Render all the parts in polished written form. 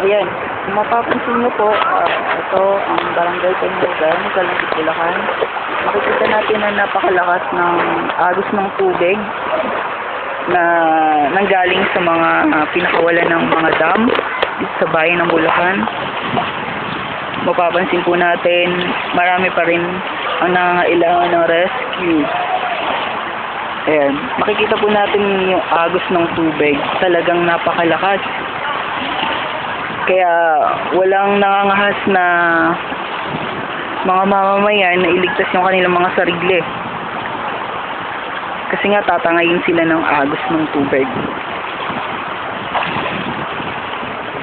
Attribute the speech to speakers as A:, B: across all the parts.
A: Ayan, kung mapapansin niyo po, ito ang Barangay Kanyugan, Calambit, Bulacan. Makikita natin na napakalakas ng agos ng tubig na nanggaling sa mga pinakawalan ng mga dam dito sa bayan ng Bulacan. Mapapansin po natin, marami pa rin ang nangangailangan ng rescue. Ayan, makikita po natin yung agos ng tubig, talagang napakalakas. Kaya walang nangangahas na mga mamamayan na iligtas yung kanilang mga sarili. Kasi nga tatangayin sila ng agos ng tubig.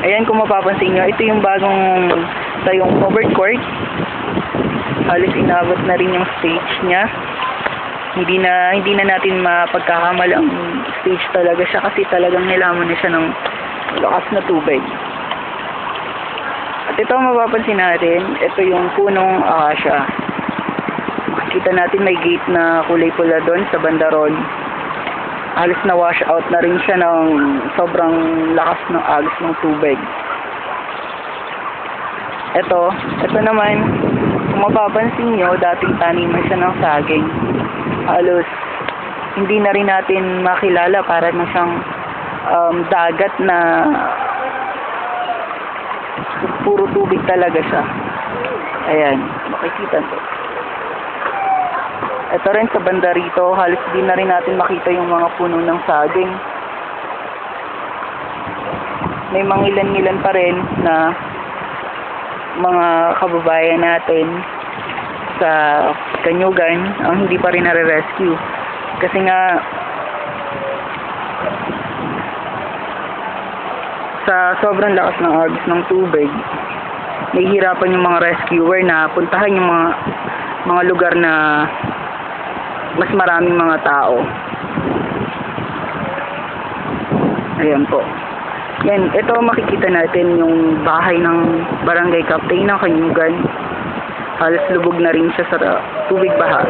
A: Ayan, kung mapapansin nyo, ito yung bagong tayong covered court. Halos inabot na rin yung stage niya. Hindi na natin mapagkakamali ang stage talaga siya kasi talagang nilamon na siya ng lakas na tubig. At ito mapapansin natin, ito yung punong akasya. Makikita natin may gate na kulay pula doon sa bandaron. Halos na wash out na rin siya ng sobrang lakas ng agos ng tubig. Ito naman, kung mapapansin nyo, dating taniman siya ng saging. Halos hindi na rin natin makilala, para na siyang dagat na puro tubig talaga siya. Ayan, makikita to. Ito rin sa banda rito, halos di na rin natin makita yung mga puno ng saging. May mangilan-ngilan pa rin na mga kababayan natin sa Kanyugan ang hindi pa rin nare-rescue. Kasi nga sa sobrang lakas ng agos ng tubig, nahihirapan yung mga rescuer na puntahan yung mga lugar na mas maraming mga tao. Ayan po. Yan, ito makikita natin yung bahay ng barangay captain ng Kanyugan. Halos lubog na rin siya sa tubig baha.